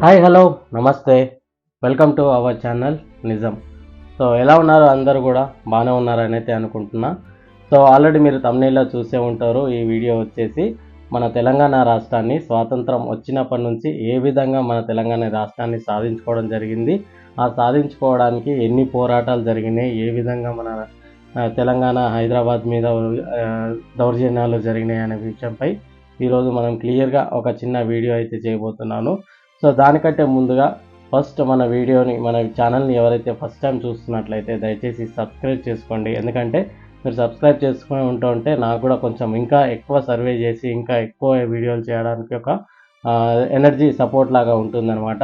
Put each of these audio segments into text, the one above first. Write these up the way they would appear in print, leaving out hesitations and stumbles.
Hi hello నమస్తే welcome to our channel నిజం. So ఎలా ఉన్నారు అందరూ కూడా బాగానే ఉన్నారని అయితే అనుకుంటున్నా. సో ఆల్రెడీ మీరు తమ్నైల్లో చూసే ఉంటారు. ఈ వీడియో వచ్చేసి మన తెలంగాణ రాష్ట్రాన్ని స్వాతంత్రం వచ్చినప్పటి నుంచి ఏ విధంగా మన తెలంగాణ రాష్ట్రాన్ని సాధించుకోవడం జరిగింది, ఆ సాధించుకోవడానికి ఎన్ని పోరాటాలు జరిగినాయి, ఏ విధంగా మన తెలంగాణ హైదరాబాద్ మీద దౌర్జన్యాలు జరిగినాయి అనే విషయంపై ఈరోజు మనం క్లియర్గా ఒక చిన్న వీడియో అయితే చేయబోతున్నాను. సో దానికంటే ముందుగా ఫస్ట్ మన ఛానల్ని ఎవరైతే ఫస్ట్ టైం చూస్తున్నట్లయితే దయచేసి సబ్స్క్రైబ్ చేసుకోండి. ఎందుకంటే మీరు సబ్స్క్రైబ్ చేసుకుని ఉంటే నాకు కూడా కొంచెం ఇంకా ఎక్కువ సర్వే చేసి ఇంకా ఎక్కువ వీడియోలు చేయడానికి ఒక ఎనర్జీ సపోర్ట్ లాగా ఉంటుందన్నమాట.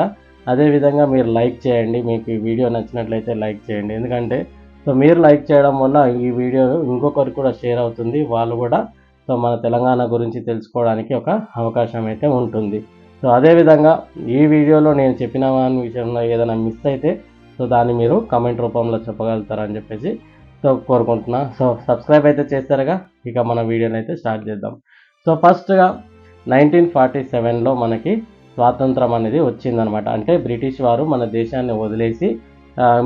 అదేవిధంగా మీరు లైక్ చేయండి, మీకు ఈ వీడియో నచ్చినట్లయితే లైక్ చేయండి. ఎందుకంటే సో మీరు లైక్ చేయడం వల్ల ఈ వీడియో ఇంకొకరికి కూడా షేర్ అవుతుంది, వాళ్ళు కూడా సో మన తెలంగాణ గురించి తెలుసుకోవడానికి ఒక అవకాశం అయితే ఉంటుంది. సో అదేవిధంగా ఈ వీడియోలో నేను చెప్పిన విషయంలో ఏదైనా మిస్ అయితే సో దాన్ని మీరు కామెంట్ రూపంలో చెప్పగలుగుతారని చెప్పేసి సో కోరుకుంటున్నా. సో సబ్స్క్రైబ్ అయితే చేస్తారుగా, ఇక మన వీడియోని అయితే స్టార్ట్ చేద్దాం. సో ఫస్ట్గా 1947లో మనకి స్వాతంత్రం అనేది వచ్చిందనమాట. అంటే బ్రిటిష్ వారు మన దేశాన్ని వదిలేసి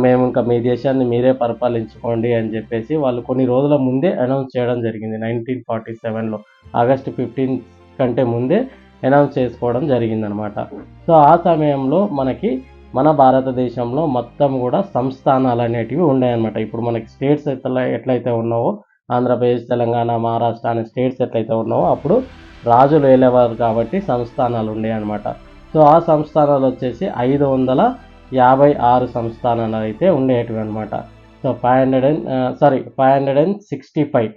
మేము ఇంకా మీ దేశాన్ని మీరే పరిపాలించుకోండి అని చెప్పేసి వాళ్ళు కొన్ని రోజుల ముందే అనౌన్స్ చేయడం జరిగింది. 1947లో ఆగస్టు 15 కంటే ముందే అనౌన్స్ చేసుకోవడం జరిగిందనమాట. సో ఆ సమయంలో మన భారతదేశంలో మొత్తం కూడా సంస్థానాలు అనేటివి ఉన్నాయన్నమాట. ఇప్పుడు మనకి స్టేట్స్ ఎట్లయితే ఉన్నావో ఆంధ్రప్రదేశ్, తెలంగాణ, మహారాష్ట్ర అనే స్టేట్స్ ఎట్లయితే ఉన్నావో అప్పుడు రాజులు ఏలేవారు కాబట్టి సంస్థానాలు ఉండేవి అనమాట. సో ఆ సంస్థానాలు వచ్చేసి 556 సంస్థానాలు అయితే ఉండేటివి అనమాట. సో 565 565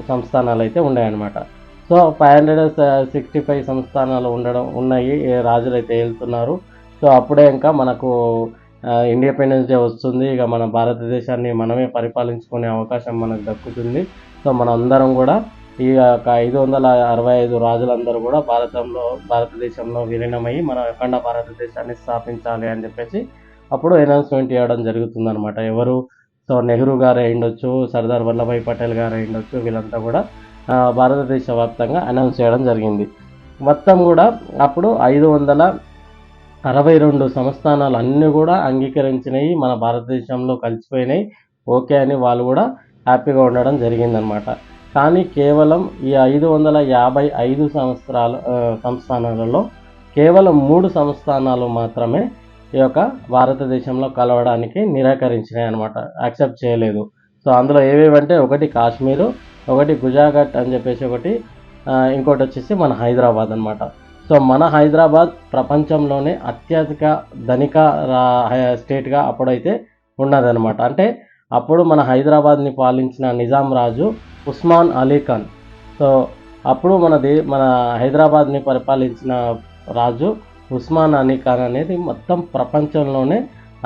సంస్థానాలు అయితే ఉన్నాయన్నమాట. సో 565 సంస్థానాలు ఉన్నాయి, రాజులు అయితే వెళ్తున్నారు. సో అప్పుడే ఇంకా మనకు ఇండిపెండెన్స్ డే వస్తుంది. ఇక మన భారతదేశాన్ని మనమే పరిపాలించుకునే అవకాశం మనకు దక్కుతుంది. సో మనందరం కూడా ఈ 565 రాజులందరూ కూడా భారతదేశంలో విలీనమై మన అఖండ భారతదేశాన్ని స్థాపించాలి అని చెప్పేసి అప్పుడు అనౌన్స్మెంట్ చేయడం జరుగుతుందన్నమాట. ఎవరు సో నెహ్రూ గారు అయ్యుండొచ్చు, సర్దార్ వల్లభాయ్ పటేల్ గారు అయ్యుండొచ్చు, వీళ్ళంతా కూడా భారతదేశ వ్యాప్తంగా అనౌన్స్ చేయడం జరిగింది. మొత్తం కూడా అప్పుడు 562 సంస్థానాలు అన్నీ కూడా అంగీకరించినవి, మన భారతదేశంలో కలిసిపోయినాయి, ఓకే అని వాళ్ళు కూడా హ్యాపీగా ఉండడం జరిగిందనమాట. కానీ కేవలం ఈ 555 సంస్థానాలలో కేవలం 3 సంస్థానాలు మాత్రమే ఈ యొక్క భారతదేశంలో కలవడానికి నిరాకరించినాయి అనమాట, యాక్సెప్ట్ చేయలేదు. సో అందులో ఏవేవంటే ఒకటి కాశ్మీరు, ఒకటి గుజరాత్ అని చెప్పేసి ఒకటి, ఇంకోటి వచ్చేసి మన హైదరాబాద్ అనమాట. సో మన హైదరాబాద్ ప్రపంచంలోనే అత్యధిక ధనిక స్టేట్గా అప్పుడైతే ఉన్నదనమాట. అంటే అప్పుడు మన హైదరాబాద్ని పాలించిన నిజాం రాజు ఉస్మాన్ అలీ ఖాన్. సో అప్పుడు మన హైదరాబాద్ని పరిపాలించిన రాజు ఉస్మాన్ అలీ ఖాన్ అనేది మొత్తం ప్రపంచంలోనే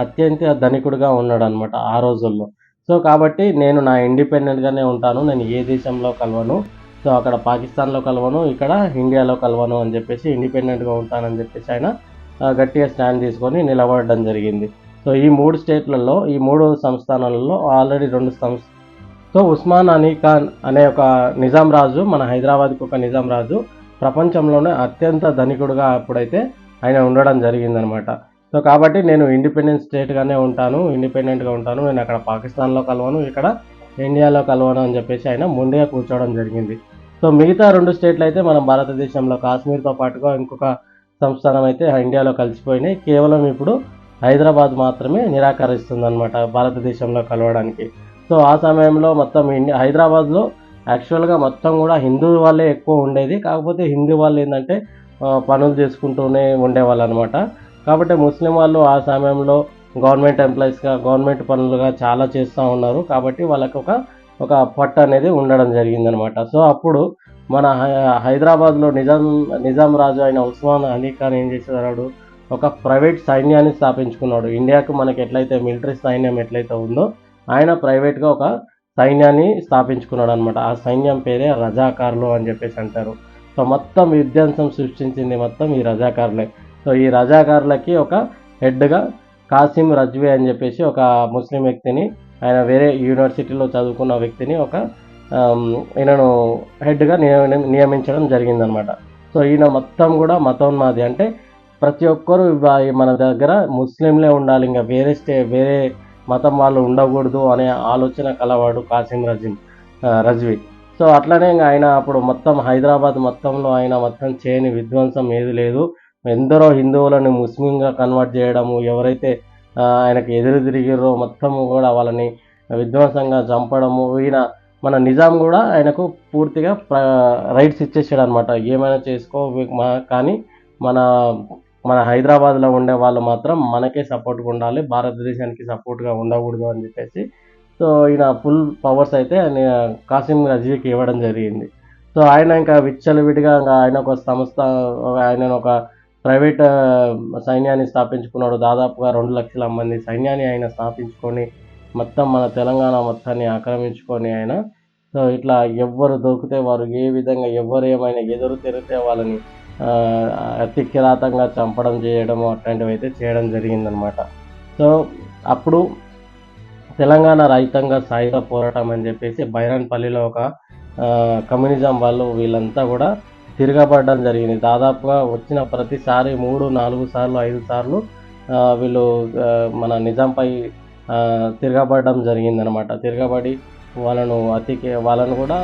అత్యంత ధనికుడిగా ఉన్నాడు అనమాట ఆ రోజుల్లో. సో కాబట్టి నేను నా ఇండిపెండెంట్గానే ఉంటాను, నేను ఏ దేశంలో కలవను, సో అక్కడ పాకిస్తాన్లో కలవను, ఇక్కడ ఇండియాలో కలవను అని చెప్పేసి ఇండిపెండెంట్గా ఉంటానని చెప్పేసి ఆయన గట్టిగా స్టాండ్ తీసుకొని నిలబడడం జరిగింది. సో ఈ 3 స్టేట్లలో, ఈ 3 సంస్థానాలలో ఆల్రెడీ 2 సో ఉస్మాన్ అలీ ఖాన్ అనే ఒక నిజాం రాజు, మన హైదరాబాద్కి ఒక నిజాం రాజు, ప్రపంచంలోనే అత్యంత ధనికుడుగా అప్పుడైతే ఆయన ఉండడం జరిగిందనమాట. సో కాబట్టి నేను ఇండిపెండెంట్గా ఉంటాను, నేను అక్కడ పాకిస్తాన్లో కలవను, ఇక్కడ ఇండియాలో కలవను అని చెప్పేసి ఆయన ముందుగా కూర్చోవడం జరిగింది. సో మిగతా 2 స్టేట్లు అయితే మన భారతదేశంలో కాశ్మీర్తో పాటుగా ఇంకొక సంస్థానం అయితే ఇండియాలో కలిసిపోయినాయి. కేవలం ఇప్పుడు హైదరాబాద్ మాత్రమే నిరాకరిస్తుందన్నమాట భారతదేశంలో కలవడానికి. సో ఆ సమయంలో మొత్తం హైదరాబాద్లో యాక్చువల్గా మొత్తం కూడా హిందూ వాళ్ళే ఎక్కువ ఉండేది. కాకపోతే హిందూ వాళ్ళు ఏంటంటే పనులు చేసుకుంటూనే ఉండేవాళ్ళు అనమాట. కాబట్టి ముస్లిం వాళ్ళు ఆ సమయంలో గవర్నమెంట్ ఎంప్లాయీస్గా, గవర్నమెంట్ పనులుగా చాలా చేస్తూ ఉన్నారు. కాబట్టి వాళ్ళకి ఒక పట్టు అనేది ఉండడం జరిగిందనమాట. సో అప్పుడు మన హైదరాబాద్లో నిజాం రాజు అయిన ఉస్మాన్ అలీ ఖాన్ ఏం చేసేవాడు, ఒక ప్రైవేట్ సైన్యాన్ని స్థాపించుకున్నాడు. ఇండియాకు మనకి ఎట్లయితే మిలిటరీ సైన్యం ఎట్లయితే ఉందో ఆయన ప్రైవేట్గా ఒక సైన్యాన్ని స్థాపించుకున్నాడు అనమాట. ఆ సైన్యం పేరే రజాకార్లు అని చెప్పేసి అంటారు. సో మొత్తం విధ్వంసం సృష్టించింది మొత్తం ఈ రజాకార్లే. సో ఈ రజాకార్లకి ఒక హెడ్గా కాసిం రజ్వీ అని చెప్పేసి ఒక ముస్లిం వ్యక్తిని, ఆయన వేరే యూనివర్సిటీలో చదువుకున్న వ్యక్తిని ఒక ఈయనను హెడ్గా నియమించడం జరిగిందనమాట. సో ఈయన మొత్తం కూడా మతోన్మాది, అంటే ప్రతి ఒక్కరు మన దగ్గర ముస్లింలే ఉండాలి, ఇంకా వేరే మతం వాళ్ళు ఉండకూడదు అనే ఆలోచన కలవాడు కాసిం రజ్వీ. సో అట్లనే ఇంకా ఆయన అప్పుడు మొత్తం హైదరాబాద్ మొత్తంలో ఆయన మొత్తం చేయని విధ్వంసం ఏది లేదు. ఎందరో హిందువులను ముస్లింగా కన్వర్ట్ చేయడము, ఎవరైతే ఆయనకు ఎదురు తిరిగిరో మొత్తం కూడా వాళ్ళని విధ్వంసంగా చంపడము. ఈయన మన నిజాం కూడా ఆయనకు పూర్తిగా రైట్స్ ఇచ్చేసాడు అనమాట, ఏమైనా చేసుకో, కానీ మన మన హైదరాబాద్లో ఉండే వాళ్ళు మాత్రం మనకే సపోర్ట్గా ఉండాలి, భారతదేశానికి సపోర్ట్గా ఉండకూడదు అని చెప్పేసి. సో ఈయన ఫుల్ పవర్స్ అయితే కాసిం రజ్వీకి ఇవ్వడం జరిగింది. సో ఆయన ఇంకా విచ్చలవిడిగా ఇంకా ఆయన ఒక సంస్థ, ఆయన ఒక ప్రైవేట్ సైన్యాన్ని స్థాపించుకున్నాడు. దాదాపుగా 2 లక్షల మంది సైన్యాన్ని ఆయన స్థాపించుకొని మొత్తం మన తెలంగాణ మొత్తాన్ని ఆక్రమించుకొని ఆయన, సో ఇట్లా ఎవ్వరు దొరికితే వారు, ఏ విధంగా ఎవరు ఏమైనా ఎదురు తిరిగితే వాళ్ళని అతి కిరాతంగా చంపడం చేయడము అట్లాంటివి అయితే చేయడం జరిగిందనమాట. సో అప్పుడు తెలంగాణ రైతాంగ సాయుధ పోరాటం అని చెప్పేసి బైరాన్పల్లిలో ఒక కమ్యూనిజం వాళ్ళు వీళ్ళంతా కూడా తిరగబడడం జరిగింది. దాదాపుగా వచ్చిన ప్రతిసారి 3, 4 సార్లు, 5 సార్లు వీళ్ళు మన నిజాంపై తిరగబడడం జరిగిందనమాట. తిరగబడి వాళ్ళను కూడా